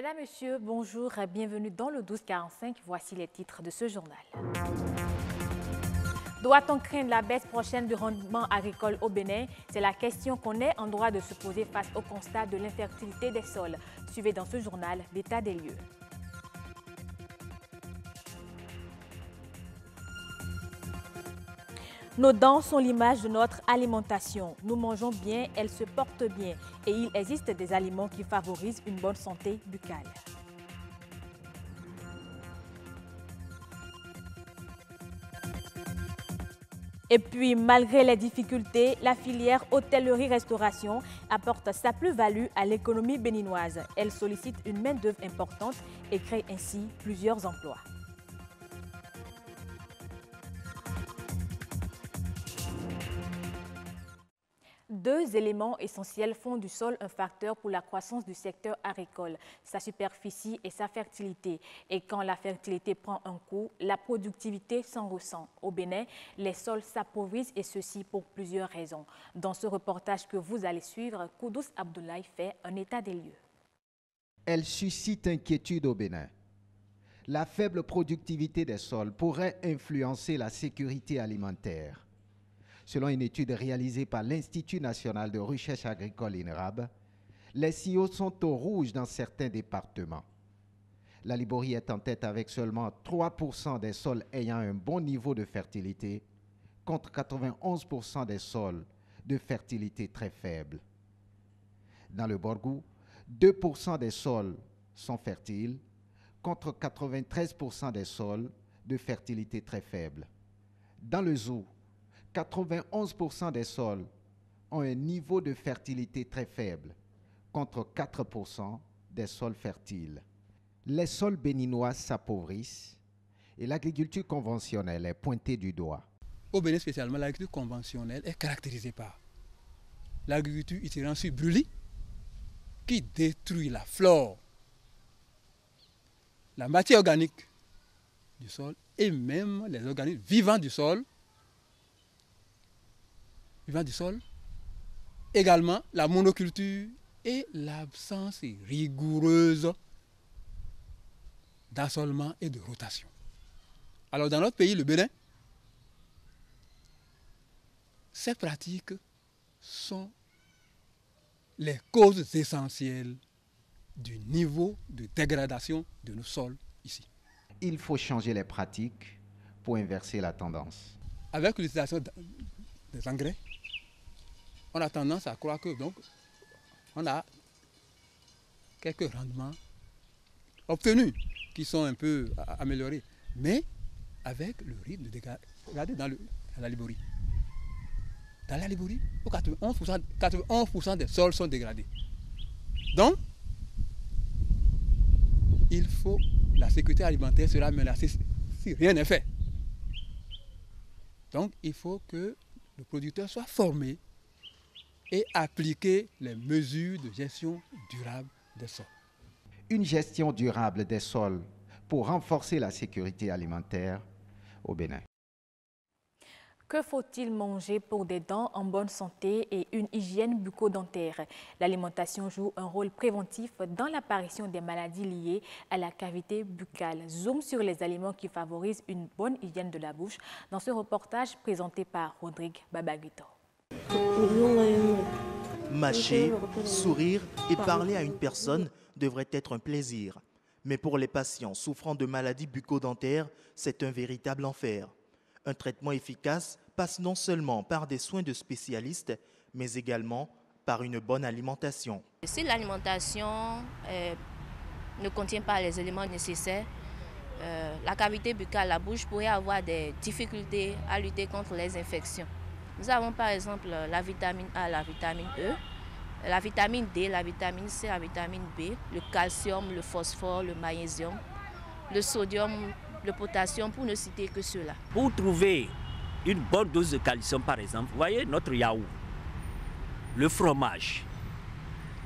Mesdames, Messieurs, bonjour et bienvenue dans le 12-45. Voici les titres de ce journal. Doit-on craindre la baisse prochaine du rendement agricole au Bénin? C'est la question qu'on est en droit de se poser face au constat de l'infertilité des sols. Suivez dans ce journal l'état des lieux. Nos dents sont l'image de notre alimentation. Nous mangeons bien, elles se portent bien. Et il existe des aliments qui favorisent une bonne santé buccale. Et puis, malgré les difficultés, la filière hôtellerie-restauration apporte sa plus-value à l'économie béninoise. Elle sollicite une main-d'œuvre importante et crée ainsi plusieurs emplois. Deux éléments essentiels font du sol un facteur pour la croissance du secteur agricole, sa superficie et sa fertilité. Et quand la fertilité prend un coup, la productivité s'en ressent. Au Bénin, les sols s'appauvrissent et ceci pour plusieurs raisons. Dans ce reportage que vous allez suivre, Koudous Abdoulaye fait un état des lieux. Elle suscite inquiétude au Bénin. La faible productivité des sols pourrait influencer la sécurité alimentaire. Selon une étude réalisée par l'Institut national de recherche agricole INRAB, les signaux sont au rouge dans certains départements. La Liborie est en tête avec seulement 3% des sols ayant un bon niveau de fertilité, contre 91% des sols de fertilité très faible. Dans le Borgou, 2% des sols sont fertiles, contre 93% des sols de fertilité très faible. Dans le Zou, 91% des sols ont un niveau de fertilité très faible, contre 4% des sols fertiles. Les sols béninois s'appauvrissent et l'agriculture conventionnelle est pointée du doigt. Au Bénin spécialement, l'agriculture conventionnelle est caractérisée par l'agriculture itinérante sur brûlis qui détruit la flore, la matière organique du sol et même les organismes vivants du sol. Également la monoculture et l'absence rigoureuse d'assolement et de rotation. Alors dans notre pays, le Bénin, ces pratiques sont les causes essentielles du niveau de dégradation de nos sols ici. Il faut changer les pratiques pour inverser la tendance. Avec l'utilisation des engrais, on a tendance à croire que donc on a quelques rendements obtenus qui sont un peu améliorés, mais avec le rythme de dégradé dans la Liborie. Dans la Liborie, 91% des sols sont dégradés. Donc, la sécurité alimentaire sera menacée si rien n'est fait. Donc, il faut que le producteur soit formé et appliquer les mesures de gestion durable des sols. Une gestion durable des sols pour renforcer la sécurité alimentaire au Bénin. Que faut-il manger pour des dents en bonne santé et une hygiène bucco-dentaire? L'alimentation joue un rôle préventif dans l'apparition des maladies liées à la cavité buccale. Zoom sur les aliments qui favorisent une bonne hygiène de la bouche dans ce reportage présenté par Rodrigue Babaguito. Mâcher, sourire et parler à une personne devrait être un plaisir. Mais pour les patients souffrant de maladies bucco-dentaires, c'est un véritable enfer. Un traitement efficace passe non seulement par des soins de spécialistes, mais également par une bonne alimentation. Si l'alimentation ne contient pas les éléments nécessaires, la cavité buccale, la bouche pourrait avoir des difficultés à lutter contre les infections. Nous avons par exemple la vitamine A, la vitamine E, la vitamine D, la vitamine C, la vitamine B, le calcium, le phosphore, le magnésium, le sodium, le potassium, pour ne citer que ceux-là. Pour trouver une bonne dose de calcium, par exemple, vous voyez notre yaourt, le fromage,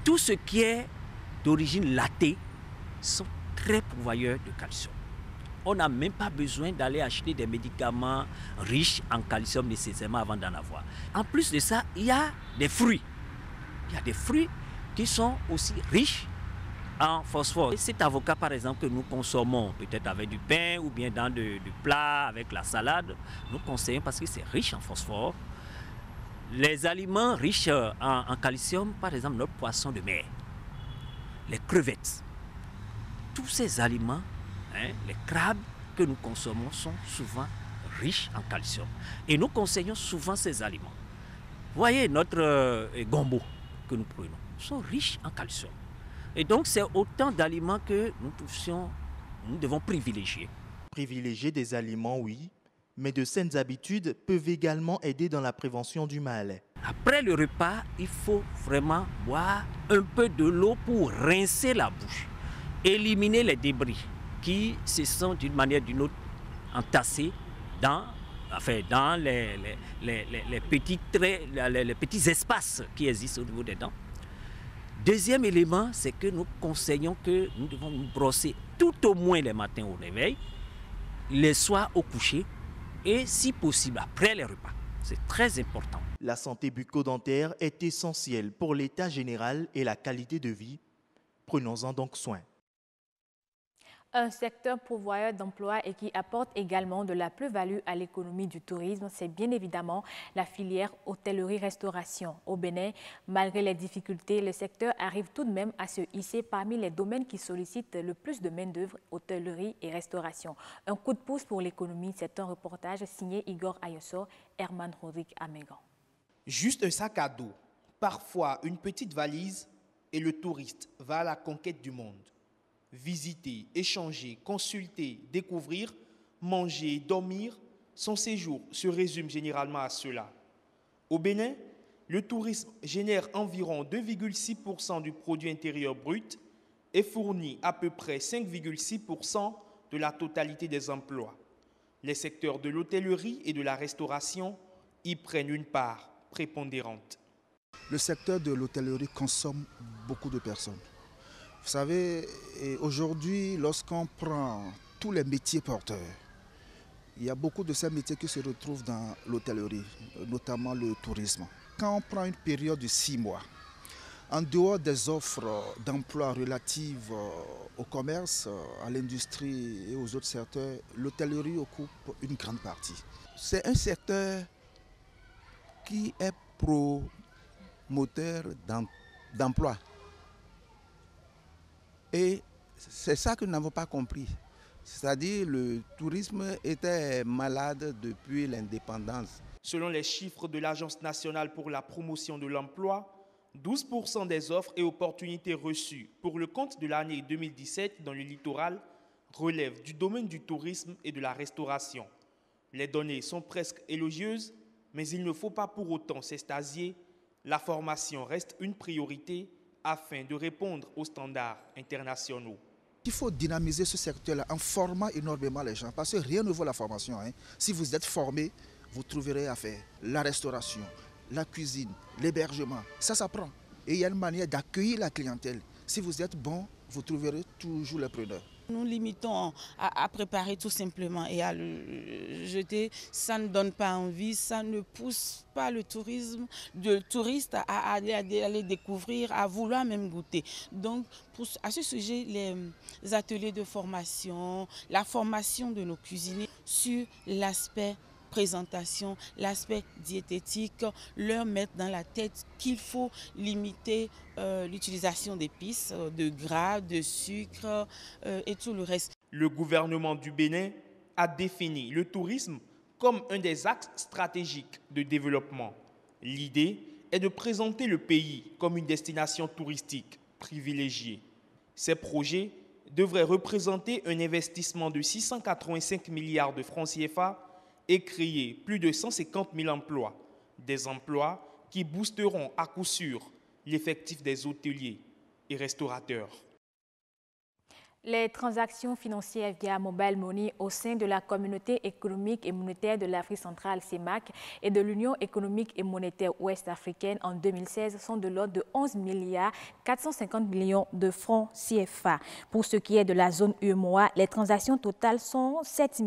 tout ce qui est d'origine latée sont très pourvoyeurs de calcium. On n'a même pas besoin d'aller acheter des médicaments riches en calcium nécessairement avant d'en avoir. En plus de ça, il y a des fruits. Il y a des fruits qui sont aussi riches en phosphore. Et cet avocat, par exemple, que nous consommons, peut-être avec du pain ou bien dans du plat, avec la salade, nous conseillons parce que c'est riche en phosphore. Les aliments riches en calcium, par exemple, notre poisson de mer, les crevettes, tous ces aliments, les crabes que nous consommons sont souvent riches en calcium. Et nous conseillons souvent ces aliments. Vous voyez, notre gombo que nous prenons sont riches en calcium. Et donc, c'est autant d'aliments que nous devons privilégier. Privilégier des aliments, oui, mais de saines habitudes peuvent également aider dans la prévention du mal. Après le repas, il faut vraiment boire un peu de l'eau pour rincer la bouche, éliminer les débris qui se sont d'une manière ou d'une autre entassés dans les petits espaces qui existent au niveau des dents. Deuxième élément, c'est que nous conseillons que nous devons nous brosser tout au moins les matins au réveil, les soirs au coucher et si possible après les repas. C'est très important. La santé bucco-dentaire est essentielle pour l'état général et la qualité de vie. Prenons-en donc soin. Un secteur pourvoyeur d'emplois et qui apporte également de la plus-value à l'économie du tourisme, c'est bien évidemment la filière hôtellerie-restauration. Au Bénin, malgré les difficultés, le secteur arrive tout de même à se hisser parmi les domaines qui sollicitent le plus de main-d'œuvre, hôtellerie et restauration. Un coup de pouce pour l'économie, c'est un reportage signé Igor Ayoso, Herman Rodrigue Amégan. Juste un sac à dos, parfois une petite valise, et le touriste va à la conquête du monde. Visiter, échanger, consulter, découvrir, manger, dormir, son séjour se résume généralement à cela. Au Bénin, le tourisme génère environ 2,6% du produit intérieur brut et fournit à peu près 5,6% de la totalité des emplois. Les secteurs de l'hôtellerie et de la restauration y prennent une part prépondérante. Le secteur de l'hôtellerie consomme beaucoup de personnes. Vous savez, aujourd'hui, lorsqu'on prend tous les métiers porteurs, il y a beaucoup de ces métiers qui se retrouvent dans l'hôtellerie, notamment le tourisme. Quand on prend une période de 6 mois, en dehors des offres d'emploi relatives au commerce, à l'industrie et aux autres secteurs, l'hôtellerie occupe une grande partie. C'est un secteur qui est promoteur d'emploi. Et c'est ça que nous n'avons pas compris. C'est-à-dire le tourisme était malade depuis l'indépendance. Selon les chiffres de l'Agence nationale pour la promotion de l'emploi, 12% des offres et opportunités reçues pour le compte de l'année 2017 dans le littoral relèvent du domaine du tourisme et de la restauration. Les données sont presque élogieuses, mais il ne faut pas pour autant s'extasier. La formation reste une priorité afin de répondre aux standards internationaux. Il faut dynamiser ce secteur-là en formant énormément les gens, parce que rien ne vaut la formation. Si vous êtes formé, vous trouverez à faire la restauration, la cuisine, l'hébergement. Ça s'apprend. Et il y a une manière d'accueillir la clientèle. Si vous êtes bon, vous trouverez toujours les preneurs. Nous limitons à préparer tout simplement et à le jeter. Ça ne donne pas envie, ça ne pousse pas le touriste à aller découvrir, à vouloir même goûter. Donc, à ce sujet, les ateliers de formation, la formation de nos cuisiniers sur l'aspect présentation, l'aspect diététique, leur mettre dans la tête qu'il faut limiter l'utilisation d'épices, de gras, de sucre et tout le reste. Le gouvernement du Bénin a défini le tourisme comme un des axes stratégiques de développement. L'idée est de présenter le pays comme une destination touristique privilégiée. Ces projets devraient représenter un investissement de 685 milliards de francs CFA et créer plus de 150 000 emplois. Des emplois qui boosteront à coup sûr l'effectif des hôteliers et restaurateurs. Les transactions financières via mobile money au sein de la communauté économique et monétaire de l'Afrique centrale CEMAC et de l'Union économique et monétaire ouest-africaine en 2016 sont de l'ordre de 11 milliards 450 millions de francs CFA. Pour ce qui est de la zone UEMOA, les transactions totales sont 7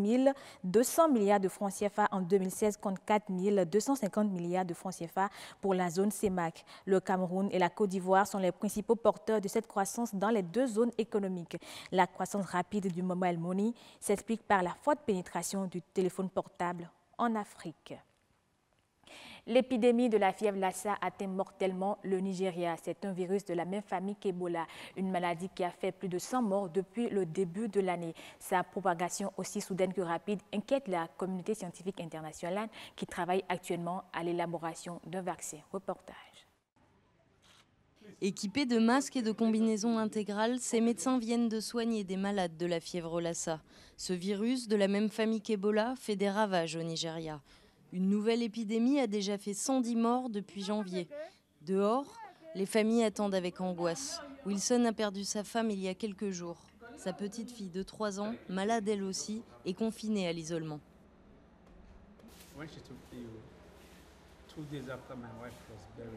200 milliards de francs CFA en 2016 contre 4 250 milliards de francs CFA pour la zone CEMAC. Le Cameroun et la Côte d'Ivoire sont les principaux porteurs de cette croissance dans les deux zones économiques. La croissance rapide du mobile money s'explique par la forte pénétration du téléphone portable en Afrique. L'épidémie de la fièvre Lassa atteint mortellement le Nigeria. C'est un virus de la même famille qu'Ebola, une maladie qui a fait plus de 100 morts depuis le début de l'année. Sa propagation aussi soudaine que rapide inquiète la communauté scientifique internationale qui travaille actuellement à l'élaboration d'un vaccin. Reportage. Équipés de masques et de combinaisons intégrales, ces médecins viennent de soigner des malades de la fièvre Lassa. Ce virus, de la même famille qu'Ebola, fait des ravages au Nigeria. Une nouvelle épidémie a déjà fait 110 morts depuis janvier. Dehors, les familles attendent avec angoisse. Wilson a perdu sa femme il y a quelques jours. Sa petite fille de 3 ans, malade elle aussi, est confinée à l'isolement.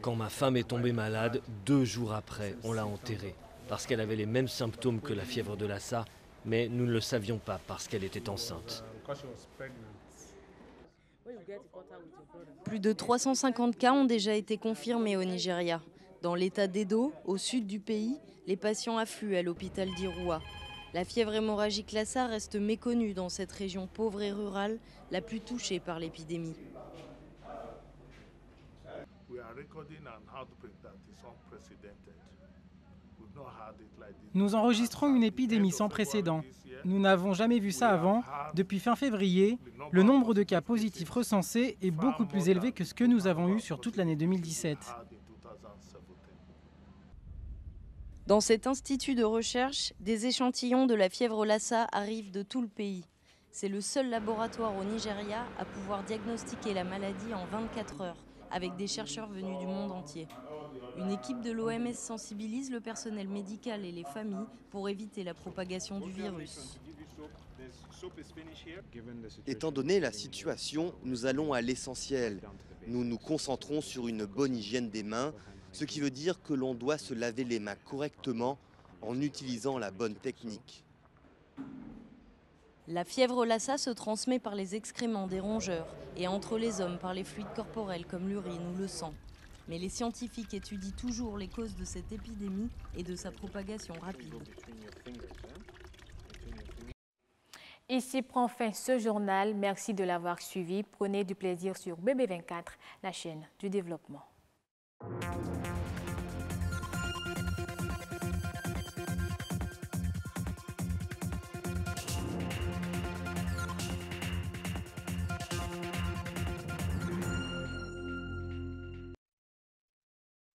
Quand ma femme est tombée malade, 2 jours après, on l'a enterrée. Parce qu'elle avait les mêmes symptômes que la fièvre de Lassa, mais nous ne le savions pas parce qu'elle était enceinte. Plus de 350 cas ont déjà été confirmés au Nigeria. Dans l'état d'Edo, au sud du pays, les patients affluent à l'hôpital d'Iroua. La fièvre hémorragique Lassa reste méconnue dans cette région pauvre et rurale, la plus touchée par l'épidémie. Nous enregistrons une épidémie sans précédent. Nous n'avons jamais vu ça avant. Depuis fin février, le nombre de cas positifs recensés est beaucoup plus élevé que ce que nous avons eu sur toute l'année 2017. Dans cet institut de recherche, des échantillons de la fièvre Lassa arrivent de tout le pays. C'est le seul laboratoire au Nigeria à pouvoir diagnostiquer la maladie en 24 heures, avec des chercheurs venus du monde entier. Une équipe de l'OMS sensibilise le personnel médical et les familles pour éviter la propagation du virus. Étant donné la situation, nous allons à l'essentiel. Nous nous concentrons sur une bonne hygiène des mains, ce qui veut dire que l'on doit se laver les mains correctement en utilisant la bonne technique. La fièvre Lassa se transmet par les excréments des rongeurs et entre les hommes par les fluides corporels comme l'urine ou le sang. Mais les scientifiques étudient toujours les causes de cette épidémie et de sa propagation rapide. Ici prend fin ce journal. Merci de l'avoir suivi. Prenez du plaisir sur BB24, la chaîne du développement.